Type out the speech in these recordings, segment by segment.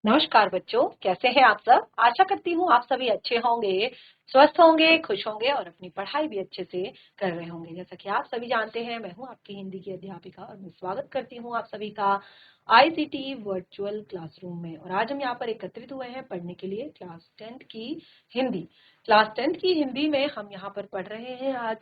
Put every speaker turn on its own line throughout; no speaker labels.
नमस्कार बच्चों, कैसे हैं आप सब। आशा करती हूँ आप सभी अच्छे होंगे, स्वस्थ होंगे, खुश होंगे और अपनी पढ़ाई भी अच्छे से कर रहे होंगे। जैसा कि आप सभी जानते हैं, मैं हूँ आपकी हिंदी की अध्यापिका और मैं स्वागत करती हूँ आप सभी का आईसीटी वर्चुअल क्लासरूम में। और आज हम यहाँ पर एकत्रित हुए हैं पढ़ने के लिए क्लास 10th की हिंदी। क्लास 10th की हिंदी में हम यहाँ पर पढ़ रहे हैं आज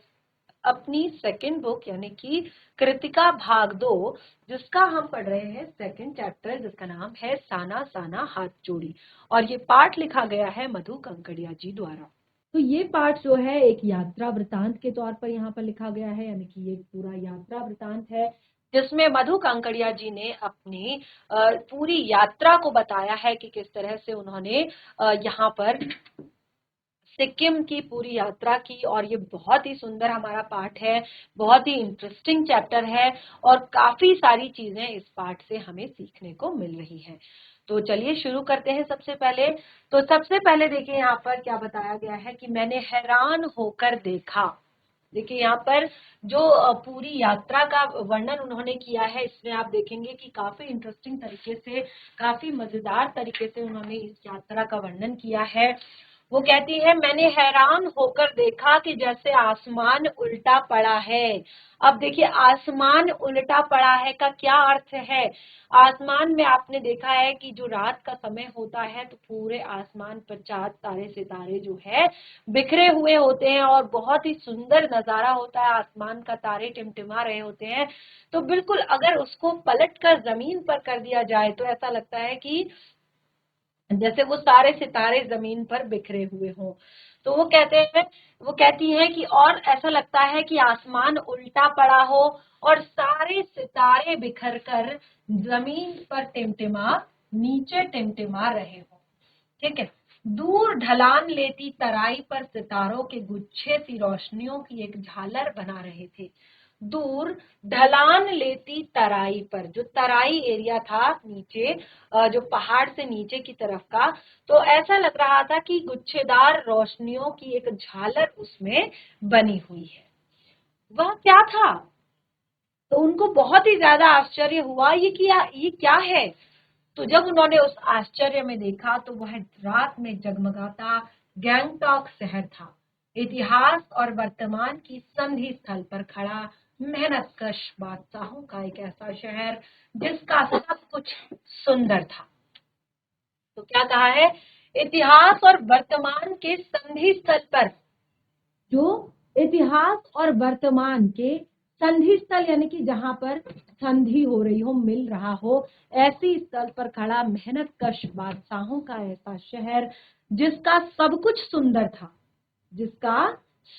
अपनी सेकंड बुक यानी कि कृतिका भाग 2, जिसका हम पढ़ रहे हैं सेकंड चैप्टर, जिसका नाम है साना साना हाथ जोड़ी। और ये पाठ लिखा गया है मधु कंकड़िया जी द्वारा। तो ये पाठ जो है एक यात्रा वृतांत के तौर पर यहाँ पर लिखा गया है, यानी कि ये पूरा यात्रा वृतांत है जिसमें मधु कांकड़िया जी ने अपनी पूरी यात्रा को बताया है कि किस तरह से उन्होंने यहाँ पर सिक्किम की पूरी यात्रा की। और ये बहुत ही सुंदर हमारा पाठ है, बहुत ही इंटरेस्टिंग चैप्टर है और काफी सारी चीजें इस पाठ से हमें सीखने को मिल रही हैं। तो चलिए शुरू करते हैं। सबसे पहले देखिए यहाँ पर क्या बताया गया है कि मैंने हैरान होकर देखा। देखिए यहाँ पर जो पूरी यात्रा का वर्णन उन्होंने किया है, इसमें आप देखेंगे कि काफी इंटरेस्टिंग तरीके से, काफी मजेदार तरीके से उन्होंने इस यात्रा का वर्णन किया है। वो कहती है, मैंने हैरान होकर देखा कि जैसे आसमान उल्टा पड़ा है। अब देखिए, आसमान उल्टा पड़ा है का क्या अर्थ है। आसमान में आपने देखा है कि जो रात का समय होता है तो पूरे आसमान पर चांद तारे सितारे जो है बिखरे हुए होते हैं और बहुत ही सुंदर नजारा होता है। आसमान का तारे टिमटिमा रहे होते हैं, तो बिल्कुल अगर उसको पलट कर जमीन पर कर दिया जाए तो ऐसा लगता है कि जैसे वो सारे सितारे जमीन पर बिखरे हुए हों। तो वो कहती है कि और ऐसा लगता है कि आसमान उल्टा पड़ा हो और सारे सितारे बिखर कर जमीन पर नीचे टिमटिमा रहे हो। ठीक है। दूर ढलान लेती तराई पर सितारों के गुच्छे सी रोशनियों की एक झालर बना रहे थे। दूर ढलान लेती तराई पर, जो तराई एरिया था नीचे, जो पहाड़ से नीचे की तरफ का, तो ऐसा लग रहा था कि गुच्छेदार रोशनियों की एक झालर उसमें बनी हुई है। वह क्या था? तो उनको बहुत ही ज्यादा आश्चर्य हुआ, ये क्या है। तो जब उन्होंने उस आश्चर्य में देखा तो वह रात में जगमगाता गैंगटॉक शहर था। इतिहास और वर्तमान की संधि स्थल पर खड़ा मेहनतकश बादशाहों का एक ऐसा शहर जिसका सब कुछ सुंदर था। तो क्या कहा है? इतिहास और वर्तमान के संधि स्थल पर, जो इतिहास और वर्तमान के संधि स्थल यानी कि जहां पर संधि हो रही हो, मिल रहा हो, ऐसी स्थल पर खड़ा मेहनतकश बादशाहों का ऐसा शहर जिसका सब कुछ सुंदर था, जिसका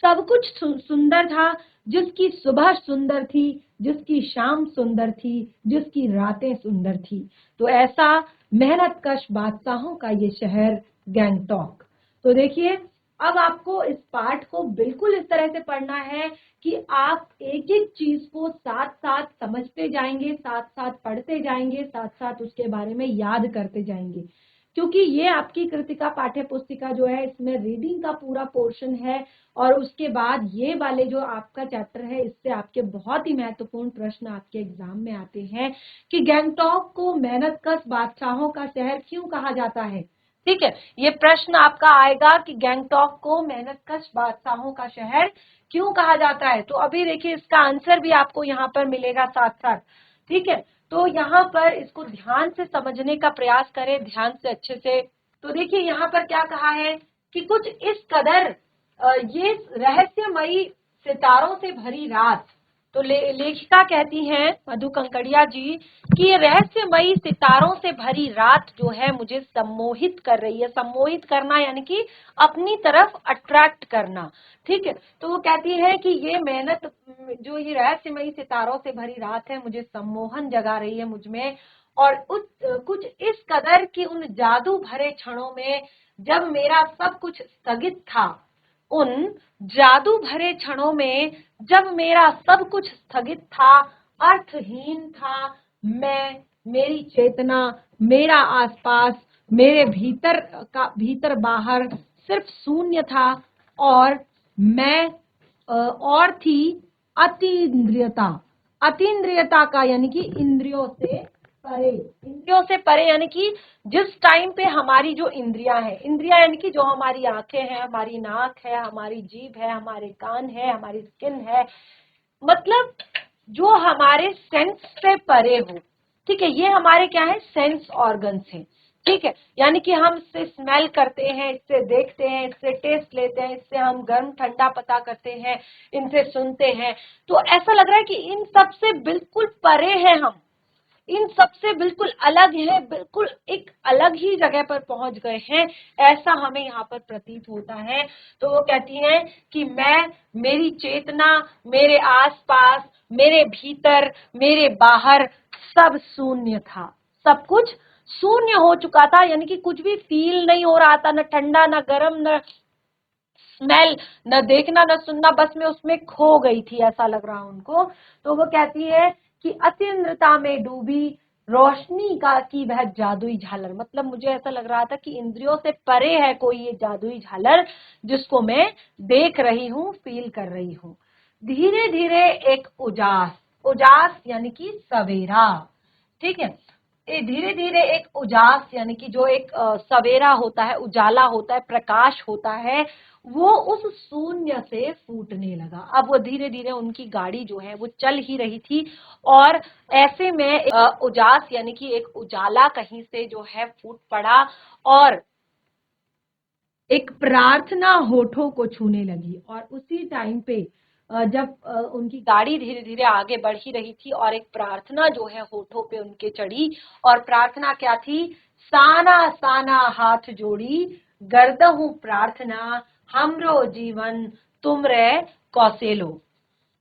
सब कुछ सुंदर था, जिसकी सुबह सुंदर थी, जिसकी शाम सुंदर थी, जिसकी रातें सुंदर थी। तो ऐसा मेहनतकश बादशाहों का ये शहर गैंगटॉक। तो देखिए, अब आपको इस पाठ को बिल्कुल इस तरह से पढ़ना है कि आप एक एक चीज को साथ साथ समझते जाएंगे, साथ साथ पढ़ते जाएंगे, साथ साथ उसके बारे में याद करते जाएंगे। क्योंकि ये आपकी कृतिका पाठ्य पुस्तिका जो है, इसमें रीडिंग का पूरा पोर्शन है और उसके बाद ये वाले जो आपका चैप्टर है, इससे आपके बहुत ही महत्वपूर्ण प्रश्न आपके एग्जाम में आते हैं कि गैंगटॉक को मेहनतकश बादशाहों का शहर क्यों कहा जाता है। ठीक है, ये प्रश्न आपका आएगा कि गैंगटॉक को मेहनतकश बादशाहों का शहर क्यों कहा जाता है। तो अभी देखिए, इसका आंसर भी आपको यहाँ पर मिलेगा साथ साथ। ठीक है, तो यहाँ पर इसको ध्यान से समझने का प्रयास करें, ध्यान से अच्छे से। तो देखिए यहाँ पर क्या कहा है कि कुछ इस कदर ये रहस्यमयी सितारों से भरी रात। तो लेखिका कहती हैं मधु कंकड़िया जी कि ये रहस्यमयी सितारों से भरी रात जो है मुझे सम्मोहित कर रही है। सम्मोहित करना यानी कि अपनी तरफ अट्रैक्ट करना। ठीक है, तो वो कहती है कि ये मेहनत, जो ये रहस्यमयी सितारों से भरी रात है, मुझे सम्मोहन जगा रही है मुझ में। और कुछ इस कदर की उन जादू भरे क्षणों में जब मेरा सब कुछ स्थगित था, उन जादू भरे क्षणों में जब मेरा सब कुछ स्थगित था, अर्थहीन था मैं, मेरी चेतना, मेरा आसपास, मेरे भीतर बाहर सिर्फ शून्य था। और मैं और थी अतीन्द्रियता। अतीन्द्रियता का यानी कि इंद्रियों से परे, इंद्रियों से परे यानी कि जिस टाइम पे हमारी जो इंद्रियां हैं, इंद्रियां यानी कि जो हमारी आंखें हैं, हमारी नाक है, हमारी जीभ है, हमारे कान है, हमारी स्किन है, मतलब जो हमारे सेंस से परे हो, ठीक है, ये हमारे क्या है, सेंस ऑर्गन्स हैं, ठीक है, यानी कि हम इससे स्मेल करते हैं, इससे देखते हैं, इससे टेस्ट लेते हैं, इससे हम गर्म ठंडा पता करते हैं, इनसे सुनते हैं, तो ऐसा लग रहा है कि इन सब से बिल्कुल परे हैं हम, इन सबसे बिल्कुल अलग है, बिल्कुल एक अलग ही जगह पर पहुंच गए हैं, ऐसा हमें यहाँ पर प्रतीत होता है। तो वो कहती हैं कि मेरी चेतना, मेरे आसपास, मेरे भीतर, मेरे बाहर सब शून्य था, सब कुछ शून्य हो चुका था, यानी कि कुछ भी फील नहीं हो रहा था, न ठंडा, न गर्म, न स्मेल, न देखना, न सुनना, बस मैं उसमें खो गई थी, ऐसा लग रहा उनको। तो वो कहती है कि अतीन्द्रता में डूबी रोशनी का की वह जादुई झालर, मतलब मुझे ऐसा लग रहा था कि इंद्रियों से परे है कोई ये जादुई झालर जिसको मैं देख रही हूँ, फील कर रही हूँ। धीरे धीरे एक उजास, उजास यानी कि सवेरा, ठीक है, ये धीरे धीरे एक उजास यानी कि जो एक सवेरा होता है, उजाला होता है, प्रकाश होता है, वो उस शून्य से फूटने लगा। अब वो धीरे धीरे उनकी गाड़ी जो है वो चल ही रही थी और ऐसे में उजास यानी कि एक उजाला कहीं से जो है फूट पड़ा और एक प्रार्थना होठों को छूने लगी। और उसी टाइम पे जब उनकी गाड़ी धीरे धीरे आगे बढ़ ही रही थी और एक प्रार्थना जो है होठों पे उनके चढ़ी, और प्रार्थना क्या थी, साना साना हाथ जोड़ी गर्दहूं प्रार्थना, हमरो जीवन तुमरे कौशेलो,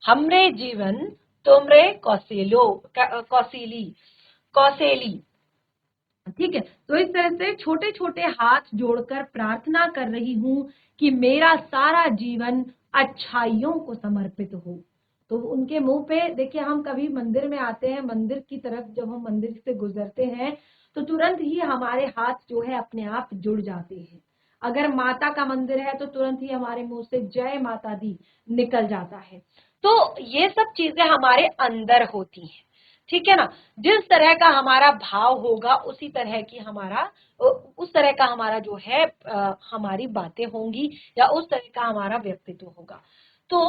हमरे जीवन तुमरे कौशेलो, कौशेली, कौशेली, ठीक है। तो इस तरह से छोटे छोटे हाथ जोड़कर प्रार्थना कर रही हूं कि मेरा सारा जीवन अच्छाइयों को समर्पित हो। तो उनके मुंह पे देखिए, हम कभी मंदिर में आते हैं, मंदिर की तरफ जब हम मंदिर से गुजरते हैं तो तुरंत ही हमारे हाथ जो है अपने आप जुड़ जाते हैं। अगर माता का मंदिर है तो तुरंत ही हमारे मुंह से जय माता दी निकल जाता है। तो ये सब चीजें हमारे अंदर होती हैं, ठीक है ना। जिस तरह का हमारा भाव होगा उसी तरह की हमारा, उस तरह का हमारा जो है हमारी बातें होंगी या उस तरह का हमारा व्यक्तित्व होगा। तो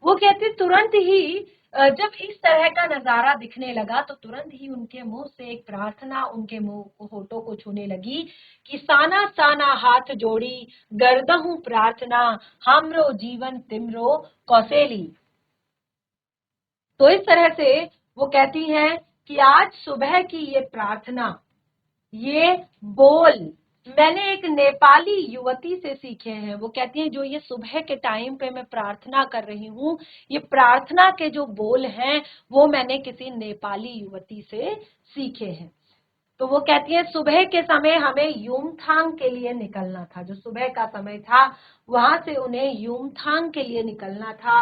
वो कहते तुरंत ही जब इस तरह का नजारा दिखने लगा तो तुरंत ही उनके मुंह से एक प्रार्थना उनके मुंह होठों को छूने लगी कि साना साना हाथ जोड़ी गर्दहूं प्रार्थना, हमरो जीवन तिमरो कौशेली। तो इस तरह से वो कहती हैं कि आज सुबह की ये प्रार्थना, ये बोल मैंने एक नेपाली युवती से सीखे हैं। वो कहती हैं जो ये सुबह के टाइम पे मैं प्रार्थना कर रही हूँ, ये प्रार्थना के जो बोल हैं वो मैंने किसी नेपाली युवती से सीखे हैं। तो वो कहती है सुबह के समय हमें यूमथांग के लिए निकलना था, जो सुबह का समय था वहां से उन्हें यूमथांग के लिए निकलना था,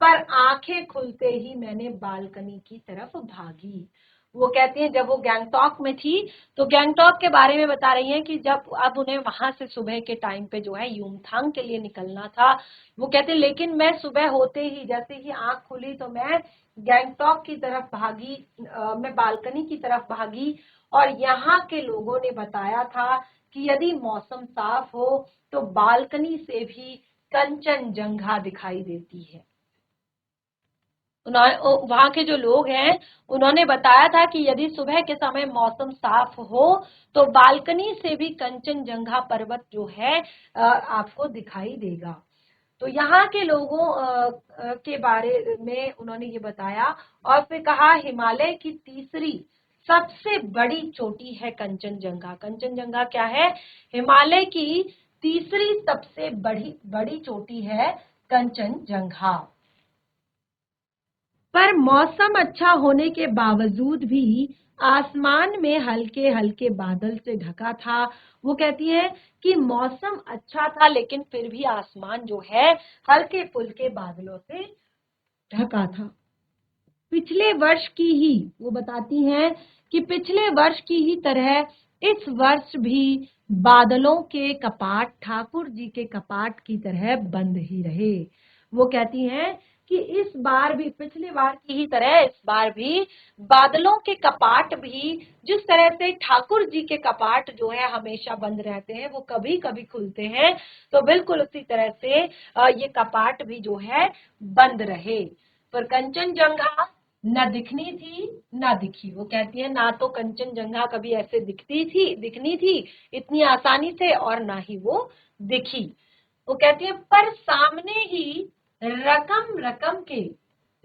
पर आंखें खुलते ही मैंने बालकनी की तरफ भागी। वो कहती हैं जब वो गैंगटॉक में थी तो गैंगटॉक के बारे में बता रही हैं कि जब अब उन्हें वहां से सुबह के टाइम पे जो है यूमथांग के लिए निकलना था, वो कहते हैं लेकिन मैं सुबह होते ही जैसे ही आंख खुली तो मैं गैंगटॉक की तरफ भागी, मैं बालकनी की तरफ भागी और यहाँ के लोगों ने बताया था कि यदि मौसम साफ हो तो बालकनी से भी कंचनजंघा दिखाई देती है। वहां के जो लोग हैं उन्होंने बताया था कि यदि सुबह के समय मौसम साफ हो तो बालकनी से भी कंचनजंघा पर्वत जो है आपको दिखाई देगा। तो यहाँ के लोगों के बारे में उन्होंने ये बताया और फिर कहा हिमालय की तीसरी सबसे बड़ी चोटी है कंचनजंघा। कंचनजंघा क्या है, हिमालय की तीसरी सबसे बड़ी चोटी है कंचनजंघा। पर मौसम अच्छा होने के बावजूद भी आसमान में हल्के हल्के बादल से ढका था। वो कहती है कि मौसम अच्छा था लेकिन फिर भी आसमान जो है हल्के फुल्के बादलों से ढका था। पिछले वर्ष की ही वो बताती हैं कि पिछले वर्ष की ही तरह इस वर्ष भी बादलों के कपाट ठाकुर जी के कपाट की तरह बंद ही रहे। वो कहती हैं कि इस बार भी पिछली बार की ही तरह इस बार भी बादलों के कपाट भी जिस तरह से ठाकुर जी के कपाट जो है हमेशा बंद रहते हैं, वो कभी कभी खुलते हैं, तो बिल्कुल उसी तरह से ये कपाट भी जो है बंद रहे। पर कंचनजंगा न दिखनी थी न दिखी। वो कहती है ना तो कंचनजंगा कभी ऐसे दिखनी थी इतनी आसानी से, और ना ही वो दिखी। वो कहती है पर सामने ही रकम रकम के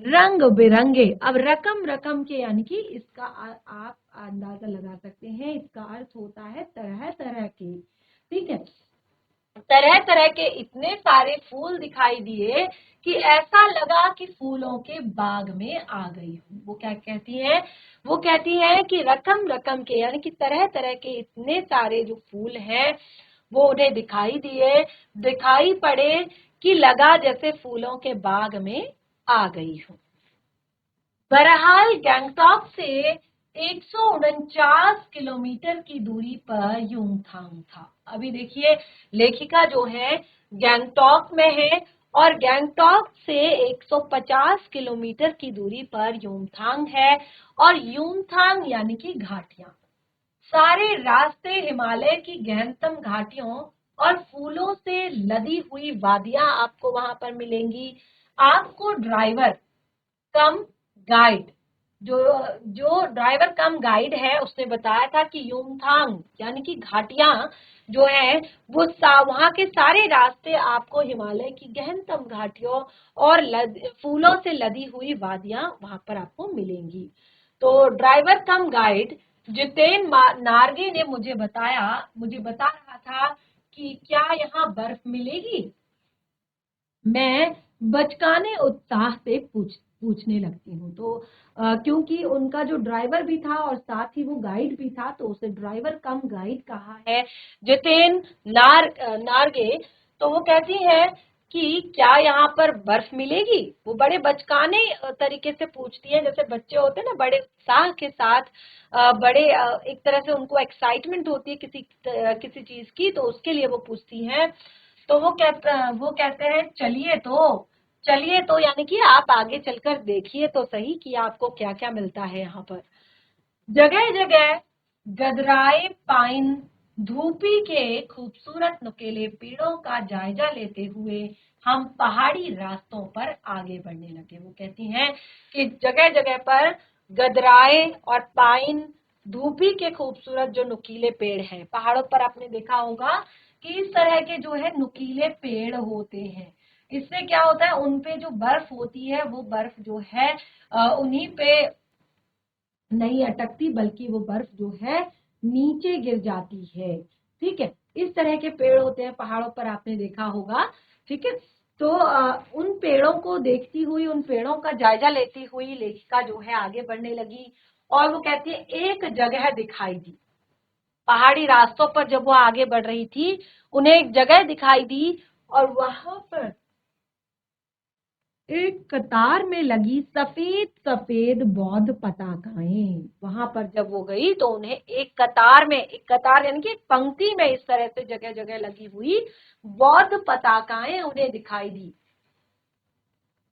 रंग बिरंगे। अब रकम रकम के यानी कि इसका आप अंदाजा लगा सकते हैं, इसका अर्थ होता है तरह तरह के। ठीक है, तरह तरह के इतने सारे फूल दिखाई दिए कि ऐसा लगा कि फूलों के बाग में आ गई हूँ। वो क्या कहती है? वो कहती है कि रकम रकम के यानी कि तरह तरह के इतने सारे जो फूल हैं वो उन्हें दिखाई पड़े कि लगा जैसे फूलों के बाग में आ गई हूँ। बहरहाल गैंगटॉक से 149 किलोमीटर की दूरी पर यूमथांग था। अभी देखिए लेखिका जो है गैंगटॉक में है और गैंगटॉक से 150 किलोमीटर की दूरी पर यूमथांग है, और यूमथांग यानी कि घाटियां। सारे रास्ते हिमालय की गहनतम घाटियों और फूलों से लदी हुई वादियां आपको वहां पर मिलेंगी। आपको ड्राइवर कम गाइड जो ड्राइवर कम गाइड है उसने बताया था कि यूमथांग यानी कि घाटियां जो है वो वहां के सारे रास्ते आपको हिमालय की गहनतम घाटियों और फूलों से लदी हुई वादियां वहां पर आपको मिलेंगी। तो ड्राइवर कम गाइड जितेन नार्गे ने मुझे बता रहा था कि क्या यहाँ बर्फ मिलेगी। मैं बचकाने उत्साह से पूछने लगती हूँ। तो क्योंकि उनका जो ड्राइवर भी था और साथ ही वो गाइड भी था, तो उसे ड्राइवर कम गाइड कहा है, जितेन नार्गे। तो वो कहती है कि क्या यहाँ पर बर्फ मिलेगी। वो बड़े बचकाने तरीके से पूछती है, जैसे बच्चे होते हैं ना, बड़े उत्साह के साथ, बड़े एक तरह से उनको एक्साइटमेंट होती है किसी चीज की, तो उसके लिए वो पूछती हैं। तो वो कहते हैं चलिए तो यानी कि आप आगे चलकर देखिए तो सही कि आपको क्या क्या मिलता है यहाँ पर। जगह जगह गदराए पाइन धूपी के खूबसूरत नुकीले पेड़ों का जायजा लेते हुए हम पहाड़ी रास्तों पर आगे बढ़ने लगे। वो कहती हैं कि जगह जगह पर गदराए और पाइन धूपी के खूबसूरत जो नुकीले पेड़ हैं, पहाड़ों पर आपने देखा होगा कि इस तरह के जो है नुकीले पेड़ होते हैं। इससे क्या होता है, उन पे जो बर्फ होती है वो बर्फ जो है उन्हीं पे नहीं अटकती, बल्कि वो बर्फ जो है नीचे गिर जाती है। ठीक है, इस तरह के पेड़ होते हैं पहाड़ों पर, आपने देखा होगा। ठीक है, तो उन पेड़ों को देखती हुई, उन पेड़ों का जायजा लेती हुई लेखिका जो है आगे बढ़ने लगी। और वो कहती है एक जगह दिखाई दी। पहाड़ी रास्तों पर जब वो आगे बढ़ रही थी, उन्हें एक जगह दिखाई दी और वहां पर एक कतार में लगी सफेद सफेद बौद्ध पताकाएं। वहां पर जब वो गई तो उन्हें एक कतार यानी कि एक पंक्ति में इस तरह से जगह जगह लगी हुई बौद्ध पताकाएं उन्हें दिखाई दी,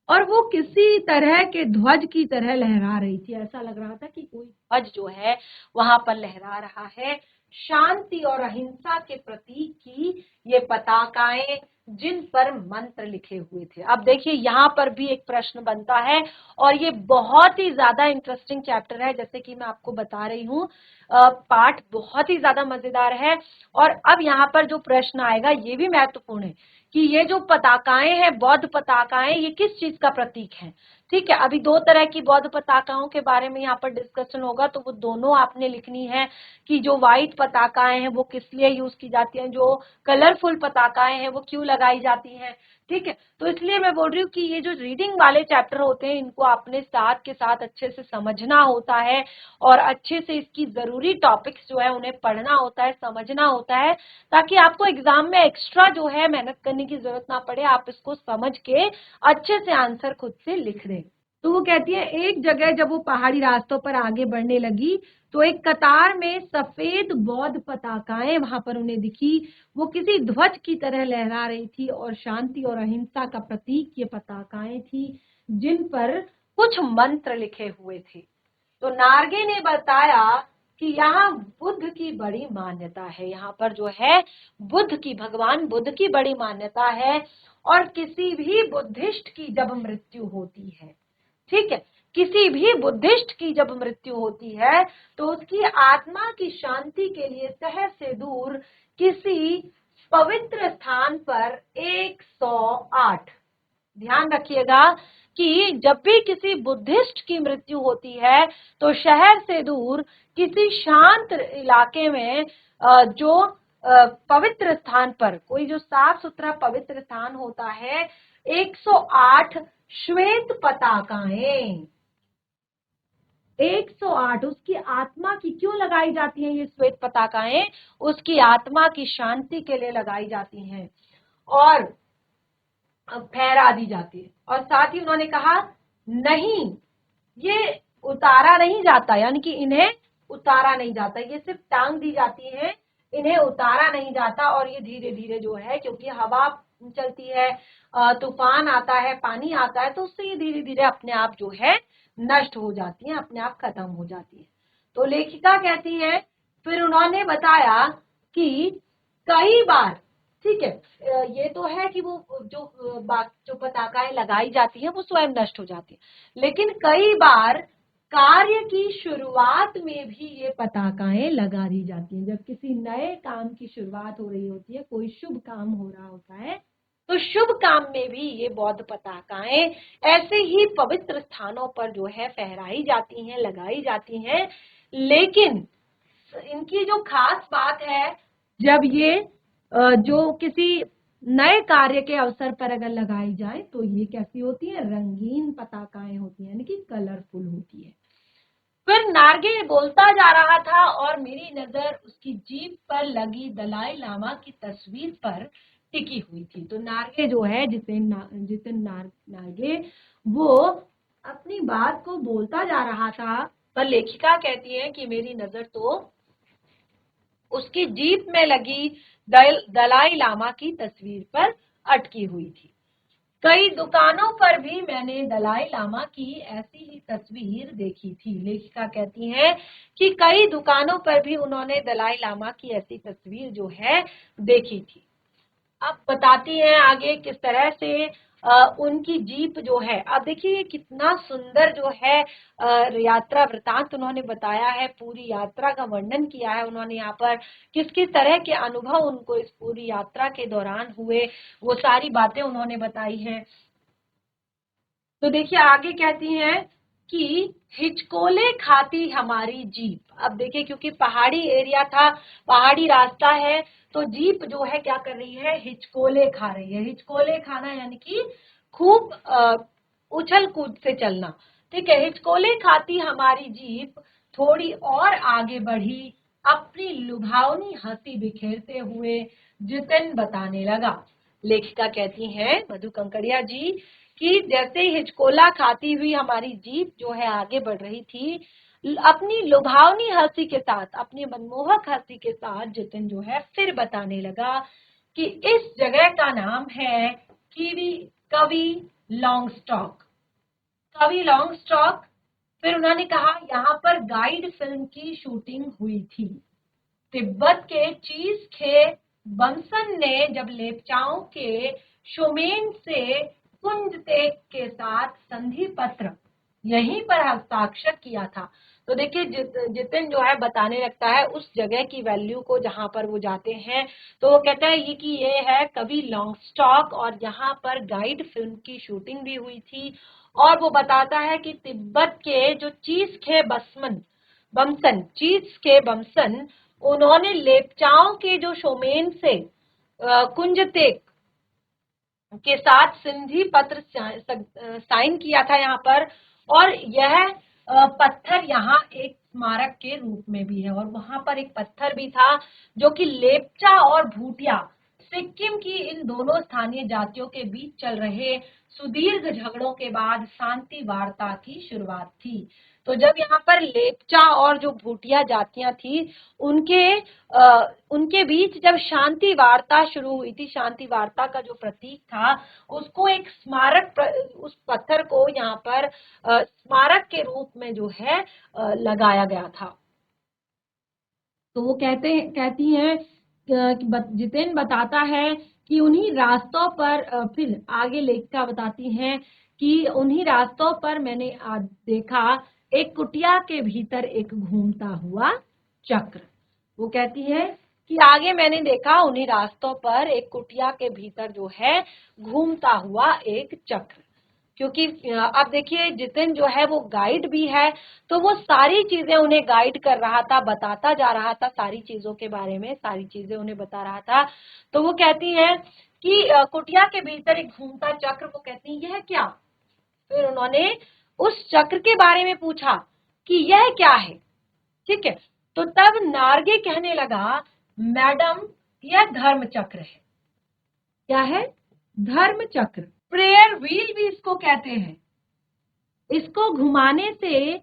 और वो किसी तरह के ध्वज की तरह लहरा रही थी। ऐसा लग रहा था कि कोई ध्वज जो है वहां पर लहरा रहा है। शांति और अहिंसा के प्रतीक की ये पताकाएं जिन पर मंत्र लिखे हुए थे। अब देखिए यहाँ पर भी एक प्रश्न बनता है, और ये बहुत ही ज्यादा इंटरेस्टिंग चैप्टर है। जैसे कि मैं आपको बता रही हूँ, पाठ बहुत ही ज्यादा मजेदार है। और अब यहाँ पर जो प्रश्न आएगा ये भी महत्वपूर्ण है कि ये जो पताकाएं हैं, बौद्ध पताकाएं, ये किस चीज का प्रतीक है। ठीक है, अभी दो तरह की बौद्ध पताकाओं के बारे में यहाँ पर डिस्कशन होगा, तो वो दोनों आपने लिखनी है कि जो व्हाइट पताकाएं हैं वो किस लिए यूज की जाती हैं, जो कलरफुल पताकाएं हैं वो क्यों लगाई जाती हैं। ठीक है, तो इसलिए मैं बोल रही हूँ कि ये जो रीडिंग वाले चैप्टर होते हैं इनको आपने साथ के साथ अच्छे से समझना होता है, और अच्छे से इसकी जरूरी टॉपिक्स जो है उन्हें पढ़ना होता है, समझना होता है, ताकि आपको एग्जाम में एक्स्ट्रा जो है मेहनत करने की जरूरत ना पड़े, आप इसको समझ के अच्छे से आंसर खुद से लिख दें। तो वो कहती है एक जगह जब वो पहाड़ी रास्तों पर आगे बढ़ने लगी तो एक कतार में सफेद बौद्ध पताकाएं वहां पर उन्हें दिखी। वो किसी ध्वज की तरह लहरा रही थी, और शांति और अहिंसा का प्रतीक ये पताकाएं थी। जिन पर कुछ मंत्र लिखे हुए थे। तो नार्गे ने बताया कि यहाँ बुद्ध की बड़ी मान्यता है, यहाँ पर जो है बुद्ध की, भगवान बुद्ध की बड़ी मान्यता है। और किसी भी बुद्धिस्ट की जब मृत्यु होती है, ठीक है, किसी भी बुद्धिस्ट की जब मृत्यु होती है तो उसकी आत्मा की शांति के लिए शहर से दूर किसी पवित्र स्थान पर 108, ध्यान रखिएगा कि जब भी किसी बुद्धिस्ट की मृत्यु होती है तो शहर से दूर किसी शांत इलाके में जो पवित्र स्थान पर, कोई जो साफ सुथरा पवित्र स्थान होता है, 108 श्वेत पताकाएं, 108 उसकी आत्मा की क्यों लगाई जाती हैं ये श्वेत पताकाएं? उसकी आत्मा की शांति के लिए लगाई जाती हैं और फहरा दी जाती है। और साथ ही उन्होंने कहा नहीं, ये उतारा नहीं जाता, यानी कि इन्हें उतारा नहीं जाता, ये सिर्फ टांग दी जाती है, इन्हें उतारा नहीं जाता। और ये धीरे धीरे जो है, क्योंकि हवा चलती है, तूफान आता है, पानी आता है, तो उससे ये धीरे धीरे अपने आप जो है नष्ट हो जाती है, अपने आप खत्म हो जाती है। तो लेखिका कहती है, फिर उन्होंने बताया कि कई बार, ठीक है, ये तो है कि वो जो पताकाएं लगाई जाती है वो स्वयं नष्ट हो जाती है, लेकिन कई बार कार्य की शुरुआत में भी ये पताकाएं लगा दी जाती हैं। जब किसी नए काम की शुरुआत हो रही होती है, कोई शुभ काम हो रहा होता है, तो शुभ काम में भी ये बौद्ध पताकाएं ऐसे ही पवित्र स्थानों पर जो है फहराई जाती हैं, लगाई जाती हैं। लेकिन इनकी जो खास बात है, जब ये जो किसी नए कार्य के अवसर पर अगर लगाई जाए तो ये कैसी होती है? रंगीन पताकाएं होती है, यानी कि कलरफुल होती है। फिर नार्गे बोलता जा रहा था और मेरी नजर उसकी जीभ पर लगी दलाई लामा की तस्वीर पर टिकी हुई थी। तो नार्गे जो है, जितेन नार्गे, वो अपनी बात को बोलता जा रहा था, पर लेखिका कहती है कि मेरी नजर तो उसकी जीप में लगी दलाई लामा की तस्वीर पर अटकी हुई थी। कई दुकानों पर भी मैंने दलाई लामा की ऐसी ही तस्वीर देखी थी। लेखिका कहती है कि कई दुकानों पर भी उन्होंने दलाई लामा की ऐसी तस्वीर जो है देखी थी। अब बताती हैं आगे किस तरह से उनकी जीप जो है, अब देखिए कितना सुंदर जो है यात्रा वृतांत उन्होंने बताया है, पूरी यात्रा का वर्णन किया है उन्होंने यहाँ पर, किस किस तरह के अनुभव उनको इस पूरी यात्रा के दौरान हुए, वो सारी बातें उन्होंने बताई हैं। तो देखिए आगे कहती हैं कि हिचकोले खाती हमारी जीप। अब देखिए क्योंकि पहाड़ी एरिया था, पहाड़ी रास्ता है, तो जीप जो है क्या कर रही है? हिचकोले खा रही है। हिचकोले खाना यानी कि खूब उछल कूद से चलना, ठीक है। हिचकोले खाती हमारी जीप थोड़ी और आगे बढ़ी, अपनी लुभावनी हंसी बिखेरते हुए जितिन बताने लगा। लेखिका कहती हैं मधु कंकड़िया जी कि जैसे हिचकोला खाती हुई हमारी जीप जो है आगे बढ़ रही थी, अपनी लुभावनी हंसी के साथ, अपनी मनमोहक हंसी के साथ जितिन जो है फिर बताने लगा कि इस जगह का नाम है कवि लॉन्गस्टॉक। कवि लॉन्गस्टॉक। फिर उन्होंने कहा यहाँ पर गाइड फिल्म की शूटिंग हुई थी। तिब्बत के चीज खे बमसन ने जब लेपचाओं के शोमेन से कुंजतेक के साथ संधि पत्र यहीं पर हस्ताक्षर किया था। तो देखिए जितिन जो है बताने लगता है उस जगह की वैल्यू को जहां पर वो जाते हैं, तो वो कहता है ये कि ये है कवि लॉन्गस्टॉक और यहाँ पर गाइड फिल्म की शूटिंग भी हुई थी। और वो बताता है कि तिब्बत के जो चीज के बमसन, उन्होंने लेपचाओं के जो शोमेन से कुंजतेक के साथ संधि पत्र साइन किया था यहाँ पर। और यह पत्थर यहाँ एक स्मारक के रूप में भी है। और वहां पर एक पत्थर भी था जो कि लेपचा और भूटिया, सिक्किम की इन दोनों स्थानीय जातियों के बीच चल रहे सुदीर्घ झगड़ों के बाद शांति वार्ता की शुरुआत थी। तो जब यहाँ पर लेपचा और जो भूटिया जातियां थी उनके बीच जब शांति वार्ता शुरू हुई थी, शांति वार्ता का जो प्रतीक था उसको एक स्मारक, उस पत्थर को यहाँ पर स्मारक के रूप में जो है लगाया गया था। तो वो कहती हैं जितेन बताता है कि उन्हीं रास्तों पर, फिर आगे लेखिका बताती हैं कि उन्हीं रास्तों पर मैंने देखा एक कुटिया के भीतर एक घूमता हुआ चक्र। वो कहती है कि आगे मैंने देखा उन्हीं रास्तों पर एक कुटिया के भीतर जो है घूमता हुआ एक चक्र। क्योंकि अब देखिए जितिन जो है वो गाइड भी है, तो वो सारी चीजें उन्हें गाइड कर रहा था, बताता जा रहा था सारी चीजों के बारे में, सारी चीजें उन्हें बता रहा था। तो वो कहती है कि कुटिया के भीतर एक घूमता चक्र, वो कहती है यह क्या। फिर उन्होंने उस चक्र के बारे में पूछा कि यह क्या है, ठीक है। तो तब नार्गे कहने लगा मैडम यह धर्म चक्र है। क्या है? धर्म चक्र। प्रेयर व्हील भी इसको कहते हैं। इसको घुमाने से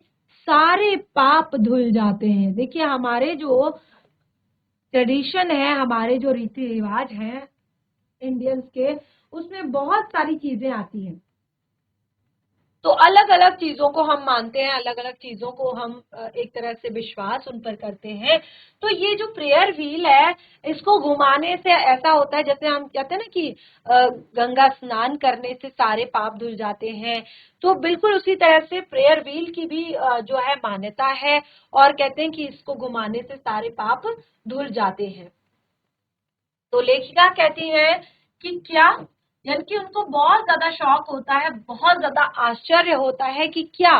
सारे पाप धुल जाते हैं। देखिए हमारे जो ट्रेडिशन है, हमारे जो रीति रिवाज हैं इंडियंस के, उसमें बहुत सारी चीजें आती हैं। तो अलग अलग चीजों को हम मानते हैं, अलग अलग चीजों को हम एक तरह से विश्वास उन पर करते हैं। तो ये जो प्रेयर व्हील है, इसको घुमाने से ऐसा होता है जैसे हम कहते हैं ना कि गंगा स्नान करने से सारे पाप धुल जाते हैं, तो बिल्कुल उसी तरह से प्रेयर व्हील की भी जो है मान्यता है, और कहते हैं कि इसको घुमाने से सारे पाप धुल जाते हैं। तो लेखिका कहती है कि क्या, यानी कि उनको बहुत ज्यादा शौक होता है, बहुत ज्यादा आश्चर्य होता है कि क्या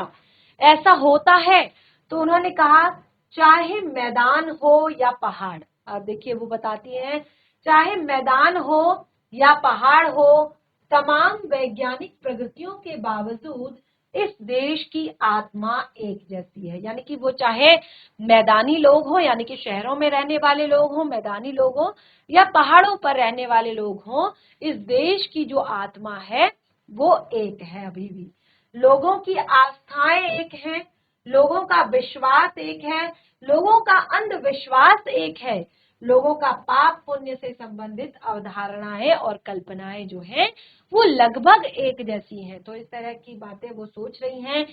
ऐसा होता है। तो उन्होंने कहा चाहे मैदान हो या पहाड़, अब देखिए वो बताती हैं, चाहे मैदान हो या पहाड़ हो, तमाम वैज्ञानिक प्रगतियों के बावजूद इस देश की आत्मा एक जैसी है। यानी कि वो चाहे मैदानी लोग हो, यानी कि शहरों में रहने वाले लोग हो, मैदानी लोग हो, या पहाड़ों पर रहने वाले लोग हों, इस देश की जो आत्मा है वो एक है। अभी भी लोगों की आस्थाएं एक हैं, लोगों का विश्वास एक है, लोगों का अंधविश्वास एक है, लोगों का पाप पुण्य से संबंधित अवधारणाएं और कल्पनाएं जो हैं वो लगभग एक जैसी हैं। तो इस तरह की बातें वो सोच रही हैं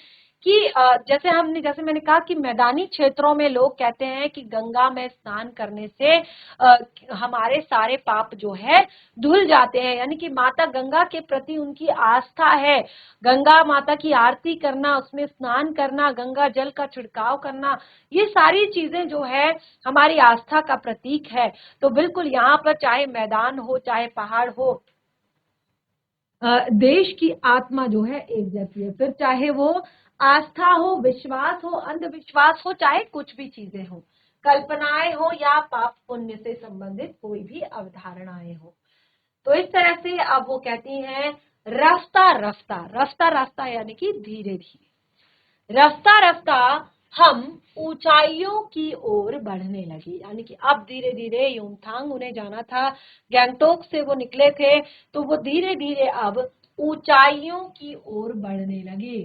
कि जैसे मैंने कहा कि मैदानी क्षेत्रों में लोग कहते हैं कि गंगा में स्नान करने से हमारे सारे पाप जो है धुल जाते हैं। यानी कि माता गंगा के प्रति उनकी आस्था है, गंगा माता की आरती करना, उसमें स्नान करना, गंगा जल का छिड़काव करना, ये सारी चीजें जो है हमारी आस्था का प्रतीक है। तो बिल्कुल यहाँ पर चाहे मैदान हो चाहे पहाड़ हो, देश की आत्मा जो है एक जैसी है। फिर चाहे वो आस्था हो, विश्वास हो, अंधविश्वास हो, चाहे कुछ भी चीजें हो, कल्पनाएं हो या पाप पुण्य से संबंधित कोई भी अवधारणाएं हो। तो इस तरह से अब वो कहती हैं रफ्ता रफ्ता, रफ्ता रास्ता यानी कि धीरे धीरे, रफ्ता रफ्ता हम ऊंचाइयों की ओर बढ़ने लगे। यानी कि अब धीरे धीरे युमथांग उन्हें जाना था, गैंगटोक से वो निकले थे, तो वो धीरे धीरे अब ऊंचाइयों की ओर बढ़ने लगे।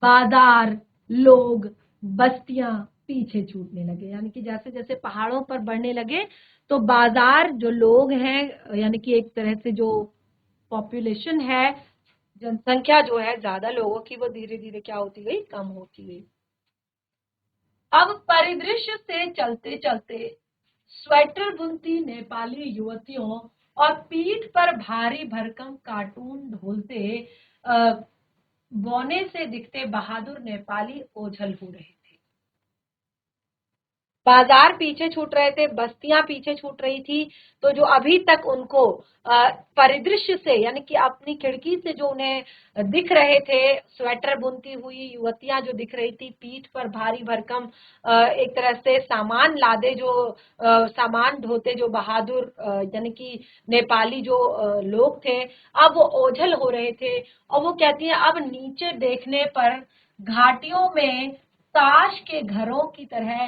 बाजार, लोग, बस्तियां पीछे छूटने लगे। यानी कि जैसे जैसे पहाड़ों पर बढ़ने लगे तो बाजार, जो लोग हैं, यानी कि एक तरह से जो पॉपुलेशन है, जनसंख्या जो है ज्यादा लोगों की, वो धीरे धीरे क्या होती गई, कम होती गई। अब परिदृश्य से चलते चलते स्वेटर बुनती नेपाली युवतियों और पीठ पर भारी भरकम कार्टून ढोलते बौने से दिखते बहादुर नेपाली ओझल हो रहे थे। बाजार पीछे छूट रहे थे, बस्तियां पीछे छूट रही थी। तो जो अभी तक उनको परिदृश्य से, यानी कि अपनी खिड़की से जो उन्हें दिख रहे थे, स्वेटर बुनती हुई युवतियां जो दिख रही थी, पीठ पर भारी भरकम एक तरह से सामान लादे, जो सामान ढोते जो बहादुर यानी कि नेपाली जो लोग थे, अब वो ओझल हो रहे थे। और वो कहती है अब नीचे देखने पर घाटियों में ताश के घरों की तरह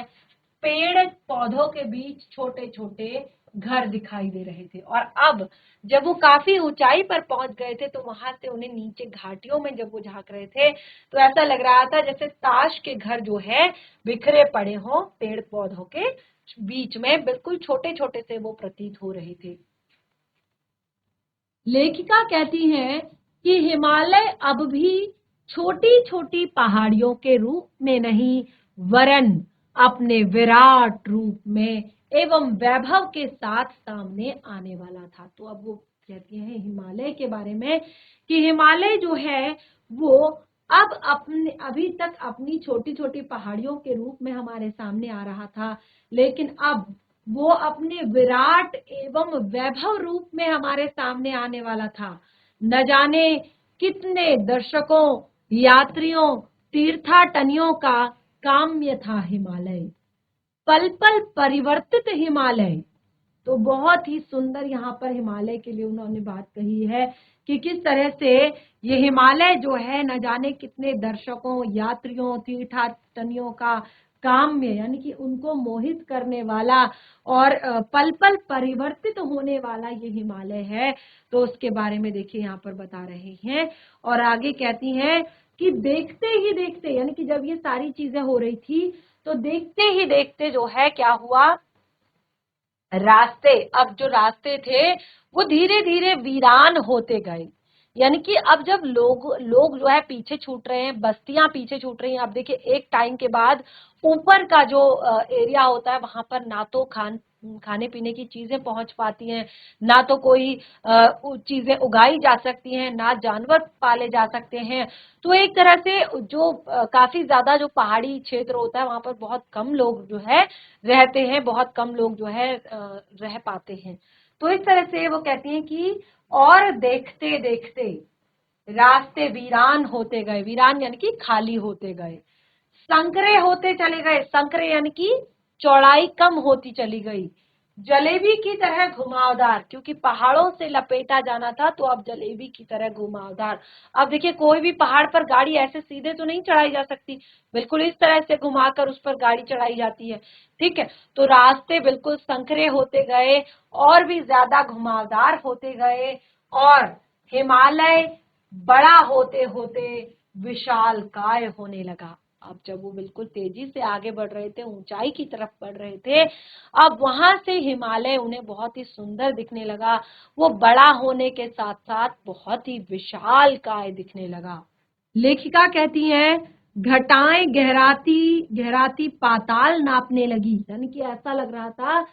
पेड़ पौधों के बीच छोटे छोटे घर दिखाई दे रहे थे। और अब जब वो काफी ऊंचाई पर पहुंच गए थे तो वहां से उन्हें नीचे घाटियों में जब वो झांक रहे थे तो ऐसा लग रहा था जैसे ताश के घर जो है बिखरे पड़े हों पेड़ पौधों के बीच में, बिल्कुल छोटे छोटे से वो प्रतीत हो रहे थे। लेखिका कहती हैं कि हिमालय अब भी छोटी छोटी पहाड़ियों के रूप में नहीं वरन अपने विराट रूप में एवं वैभव के साथ सामने आने वाला था। तो अब वो कहती हैं हिमालय के बारे में कि हिमालय जो है वो अब अपने अभी तक अपनी छोटी छोटी पहाड़ियों के रूप में हमारे सामने आ रहा था, लेकिन अब वो अपने विराट एवं वैभव रूप में हमारे सामने आने वाला था। न जाने कितने दर्शकों, यात्रियों, तीर्थाटनियों का काम्य था हिमालय, पल पल परिवर्तित हिमालय। तो बहुत ही सुंदर यहाँ पर हिमालय के लिए उन्होंने बात कही है कि किस तरह से ये हिमालय जो है न जाने कितने दर्शकों, यात्रियों, तीर्थाटनियों का काम्य यानी कि उनको मोहित करने वाला और पल पल परिवर्तित होने वाला ये हिमालय है। तो उसके बारे में देखिए यहाँ पर बता रहे हैं और आगे कहती हैं कि देखते ही देखते यानी कि जब ये सारी चीजें हो रही थी तो देखते ही देखते जो है क्या हुआ, रास्ते, अब जो रास्ते थे वो धीरे धीरे वीरान होते गए। यानी कि अब जब लोग लोग जो है पीछे छूट रहे हैं, बस्तियां पीछे छूट रही हैं। अब देखिए एक टाइम के बाद ऊपर का जो एरिया होता है वहां पर ना तो खाने पीने की चीजें पहुंच पाती हैं, ना तो कोई चीजें उगाई जा सकती हैं, ना जानवर पाले जा सकते हैं। तो एक तरह से जो काफी ज्यादा जो पहाड़ी क्षेत्र होता है वहां पर बहुत कम लोग जो है रहते हैं, बहुत कम लोग जो है रह पाते हैं। तो इस तरह से वो कहती हैं कि और देखते देखते रास्ते वीरान होते गए, वीरान यानी कि खाली होते गए, संकरे होते चले गए, संकरे यानी कि चौड़ाई कम होती चली गई, जलेबी की तरह घुमावदार, क्योंकि पहाड़ों से लपेटा जाना था तो अब जलेबी की तरह घुमावदार। अब देखिए कोई भी पहाड़ पर गाड़ी ऐसे सीधे तो नहीं चढ़ाई जा सकती, बिल्कुल इस तरह से घुमाकर उस पर गाड़ी चढ़ाई जाती है, ठीक है। तो रास्ते बिल्कुल संकरे होते गए और भी ज्यादा घुमावदार होते गए और हिमालय बड़ा होते होते विशाल काय होने लगा। अब जब वो बिल्कुल तेजी से आगे बढ़ रहे थे, ऊंचाई की तरफ बढ़ रहे थे, अब वहां से हिमालय उन्हें बहुत ही सुंदर दिखने लगा। वो बड़ा होने के साथ साथ बहुत ही विशाल काय दिखने लगा। लेखिका कहती है घटाएं गहराती गहराती पाताल नापने लगी, यानी कि ऐसा लग रहा था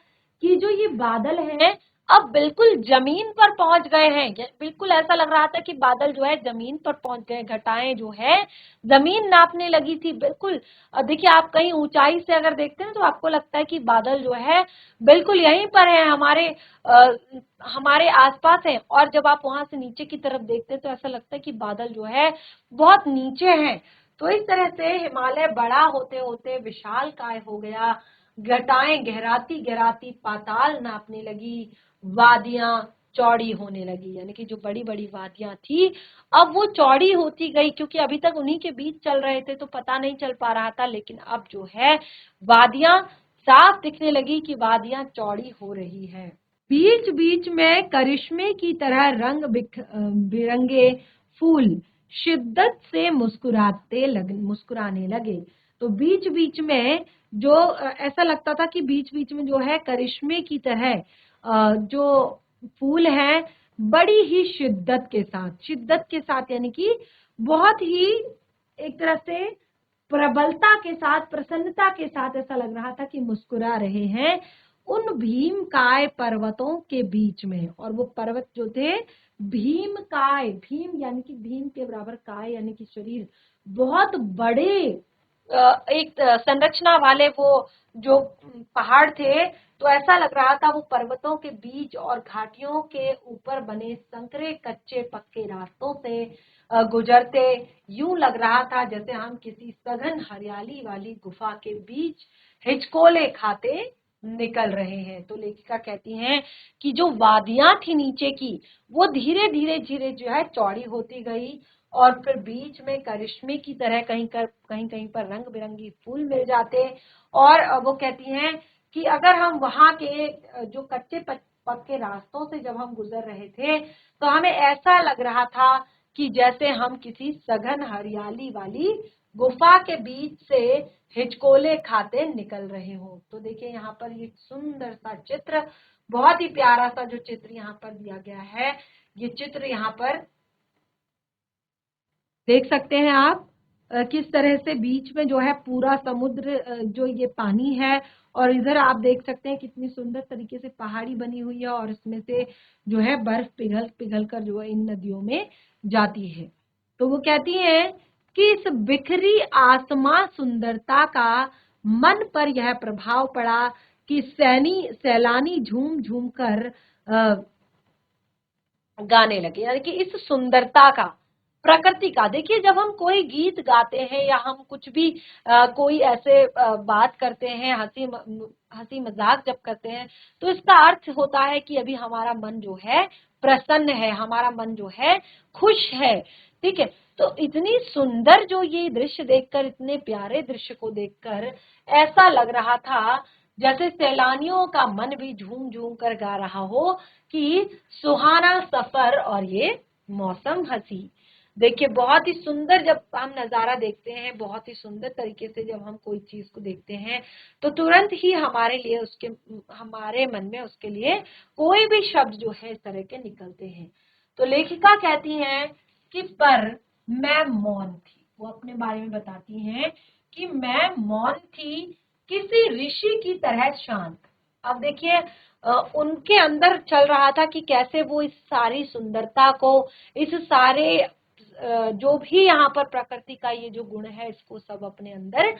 कि जो ये बादल हैं अब बिल्कुल जमीन पर पहुंच गए हैं, बिल्कुल ऐसा लग रहा था कि बादल जो है जमीन पर पहुंच गए, घटाएं जो है जमीन नापने लगी थी बिल्कुल। देखिए आप कहीं ऊंचाई से अगर देखते हैं तो आपको लगता है कि बादल जो है बिल्कुल यहीं पर है, हमारे आसपास है, और जब आप वहां से नीचे की तरफ देखते हैं तो ऐसा लगता है कि बादल जो है बहुत नीचे हैं। तो इस तरह से हिमालय बड़ा होते होते विशाल काय हो गया, घटाएं गहराती गहराती पाताल नापने लगी, वादियां चौड़ी होने लगी, यानी कि जो बड़ी बड़ी वादियां थी अब वो चौड़ी होती गई, क्योंकि अभी तक उन्हीं के बीच चल रहे थे तो पता नहीं चल पा रहा था, लेकिन अब जो है वादियां साफ दिखने लगी कि वादियां चौड़ी हो रही है। बीच बीच में करिश्मे की तरह रंग बिरंगे फूल शिद्दत से मुस्कुराने लगे। तो बीच बीच में जो ऐसा लगता था कि बीच बीच में जो है करिश्मे की तरह जो फूल हैं बड़ी ही शिद्दत के साथ यानी कि बहुत ही एक तरह से प्रबलता के साथ, प्रसन्नता के साथ ऐसा लग रहा था कि मुस्कुरा रहे हैं उन भीमकाय पर्वतों के बीच में। और वो पर्वत जो थे भीमकाय, भीम यानी कि भीम के बराबर, काय यानी कि शरीर, बहुत बड़े एक संरचना वाले वो जो पहाड़ थे। तो ऐसा लग रहा था वो पर्वतों के बीच और घाटियों के ऊपर बने संकरे कच्चे पक्के रास्तों से गुजरते, यूं लग रहा था जैसे हम किसी सघन हरियाली वाली गुफा के बीच हिचकोले खाते निकल रहे हैं। तो लेखिका कहती हैं कि जो वादियां थी नीचे की वो धीरे धीरे धीरे जो है चौड़ी होती गई और फिर बीच में करिश्मे की तरह कहीं कहीं पर रंग बिरंगी फूल मिल जाते। और वो कहती हैं कि अगर हम वहां के जो कच्चे पक्के रास्तों से जब हम गुजर रहे थे तो हमें ऐसा लग रहा था कि जैसे हम किसी सघन हरियाली वाली गुफा के बीच से हिचकोले खाते निकल रहे हो। तो देखिए यहाँ पर ये सुंदर सा चित्र, बहुत ही प्यारा सा जो चित्र यहाँ पर दिया गया है, ये चित्र यहाँ पर देख सकते हैं आप किस तरह से बीच में जो है पूरा समुद्र जो ये पानी है, और इधर आप देख सकते हैं कितनी सुंदर तरीके से पहाड़ी बनी हुई है और इसमें से जो है बर्फ पिघल पिघल कर जो है इन नदियों में जाती है। तो वो कहती है कि इस बिखरी आसमां सुंदरता का मन पर यह प्रभाव पड़ा कि सैलानी झूम झूम कर गाने लगे, यानी कि इस सुंदरता का, प्रकृति का। देखिए जब हम कोई गीत गाते हैं या हम कुछ भी कोई ऐसे बात करते हैं, हंसी मजाक जब करते हैं, तो इसका अर्थ होता है कि अभी हमारा मन जो है प्रसन्न है, हमारा मन जो है खुश है। ठीक है, तो इतनी सुंदर जो ये दृश्य देखकर, इतने प्यारे दृश्य को देखकर ऐसा लग रहा था जैसे सैलानियों का मन भी झूम झूम कर गा रहा हो कि सुहाना सफर और ये मौसम हंसी। देखिए बहुत ही सुंदर जब हम नजारा देखते हैं, बहुत ही सुंदर तरीके से जब हम कोई चीज को देखते हैं तो तुरंत ही हमारे लिए उसके, हमारे मन में उसके लिए कोई भी शब्द जो है इस तरह के निकलते हैं। तो लेखिका कहती हैं कि पर मैं मौन थी। वो अपने बारे में बताती हैं कि मैं मौन थी, किसी ऋषि की तरह शांत। अब देखिए उनके अंदर चल रहा था कि कैसे वो इस सारी सुंदरता को, इस सारे जो भी यहाँ पर प्रकृति का ये जो गुण है इसको सब अपने अंदर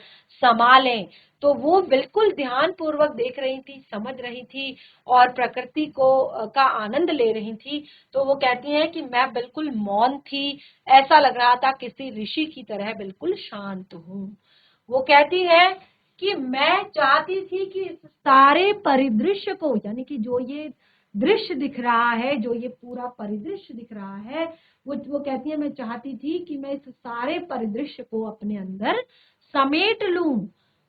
संभालें। तो वो बिल्कुल ध्यान पूर्वक देख रही थी, समझ रही थी और प्रकृति को का आनंद ले रही थी। तो वो कहती हैं कि मैं बिल्कुल मौन थी, ऐसा लग रहा था किसी ऋषि की तरह बिल्कुल शांत हूँ। वो कहती है कि मैं चाहती थी कि इस सारे परिदृश्य को, यानी कि जो ये दृश्य दिख रहा है, जो ये पूरा परिदृश्य दिख रहा है, वो कहती है मैं चाहती थी कि मैं इस सारे परिदृश्य को अपने अंदर समेट लूं,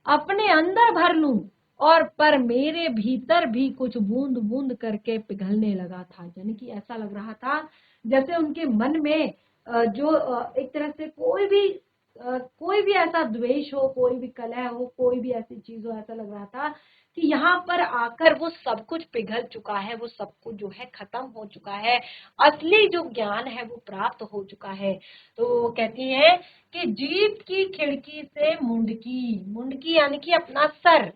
अपने अंदर भर लूं, और पर मेरे भीतर भी कुछ बूंद बूंद करके पिघलने लगा था। यानी कि ऐसा लग रहा था जैसे उनके मन में जो एक तरह से कोई भी ऐसा द्वेष हो, कोई भी कलह हो, कोई भी ऐसी चीज हो, ऐसा लग रहा था कि यहाँ पर आकर वो सब कुछ पिघल चुका है, वो सब कुछ जो है खत्म हो चुका है, असली जो ज्ञान है वो प्राप्त हो चुका है। तो वो कहती है कि जीभ की खिड़की से मुंडकी, मुंडकी यानी कि अपना सर,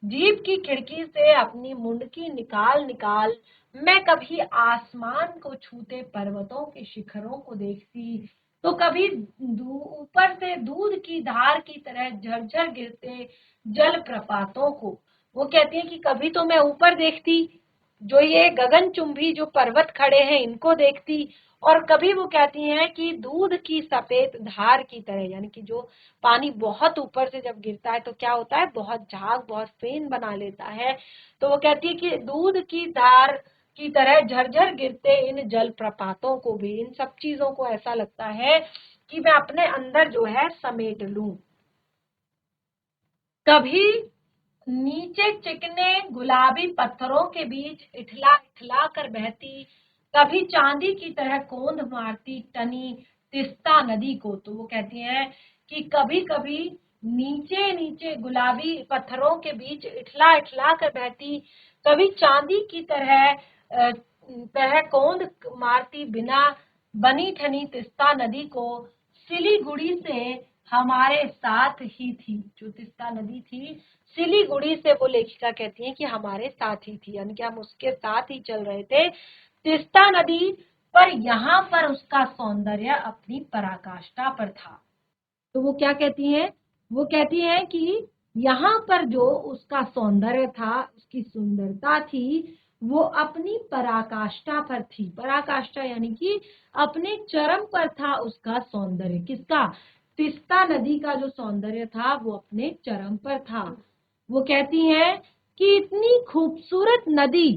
जीभ की खिड़की से अपनी मुंडकी निकाल निकाल मैं कभी आसमान को छूते पर्वतों के शिखरों को देखती, तो कभी ऊपर से दूध की धार की तरह झरझर गिरते जल प्रपातों को। वो कहती है कि कभी तो मैं ऊपर देखती, जो ये गगनचुंबी जो पर्वत खड़े हैं इनको देखती, और कभी वो कहती हैं कि दूध की सफेद धार की तरह, यानी कि जो पानी बहुत ऊपर से जब गिरता है तो क्या होता है, बहुत झाग, बहुत फेन बना लेता है। तो वो कहती है कि दूध की धार की तरह झरझर गिरते इन जल प्रपातों को भी, इन सब चीजों को ऐसा लगता है कि मैं अपने अंदर जो है समेट लूं। कभी नीचे चिकने गुलाबी पत्थरों के बीच इठला इठला कर बहती, कभी चांदी की तरह कोंद मारती टनी तिस्ता नदी को। तो वो कहती हैं कि कभी कभी नीचे नीचे गुलाबी पत्थरों के बीच इठला इठला कर बहती, कभी चांदी की तरह कोंद मारती बिना बनी ठनी तिस्ता नदी को। सिलीगुड़ी से हमारे साथ ही थी, जो तिस्ता नदी थी सिलीगुड़ी से, वो लेखिका कहती हैं कि हमारे साथ ही थी, यानी कि हम उसके साथ ही चल रहे थे तिस्ता नदी पर। यहाँ पर उसका सौंदर्य अपनी पराकाष्ठा पर था। तो वो क्या कहती हैं, वो कहती हैं कि यहाँ पर जो उसका सौंदर्य था, उसकी सुंदरता थी, वो अपनी पराकाष्ठा पर थी। पराकाष्ठा यानी कि अपने चरम पर था उसका सौंदर्य। किसका? तिस्ता नदी का जो सौंदर्य था वो अपने चरम पर था। वो कहती हैं कि इतनी खूबसूरत नदी,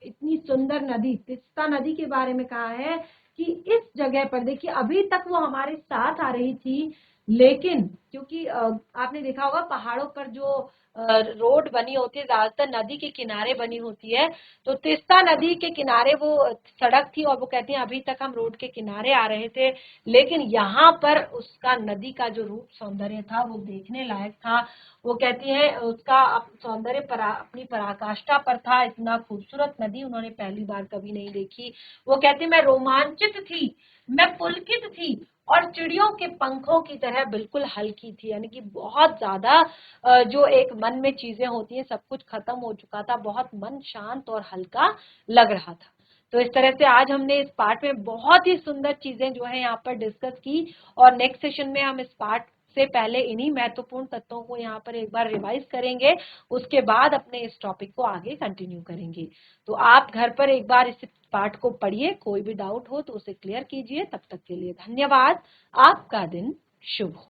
इतनी सुंदर नदी, तिस्ता नदी के बारे में कहा है कि इस जगह पर देखिए, अभी तक वो हमारे साथ आ रही थी, लेकिन क्योंकि आपने देखा होगा पहाड़ों पर जो रोड बनी होती है ज्यादातर नदी के किनारे बनी होती है, तो तीस्ता नदी के किनारे वो सड़क थी और वो कहती है अभी तक हम रोड के किनारे आ रहे थे, लेकिन यहाँ पर उसका नदी का जो रूप सौंदर्य था वो देखने लायक था। वो कहती है उसका सौंदर्य अपनी पराकाष्ठा पर था, इतना खूबसूरत नदी उन्होंने पहली बार कभी नहीं देखी। वो कहती मैं रोमांचित थी, मैं पुलकित थी और चिड़ियों के पंखों की तरह बिल्कुल हल्की थी, यानी कि बहुत ज्यादा जो एक मन में चीजें होती हैं सब कुछ खत्म हो चुका था, बहुत मन शांत और हल्का लग रहा था। तो इस तरह से आज हमने इस पार्ट में बहुत ही सुंदर चीजें जो है यहाँ पर डिस्कस की, और नेक्स्ट सेशन में हम इस पार्ट से पहले इन्हीं महत्वपूर्ण तत्वों को यहाँ पर एक बार रिवाइज करेंगे, उसके बाद अपने इस टॉपिक को आगे कंटिन्यू करेंगे। तो आप घर पर एक बार इस पार्ट को पढ़िए, कोई भी डाउट हो तो उसे क्लियर कीजिए। तब तक के लिए धन्यवाद। आपका दिन शुभ हो।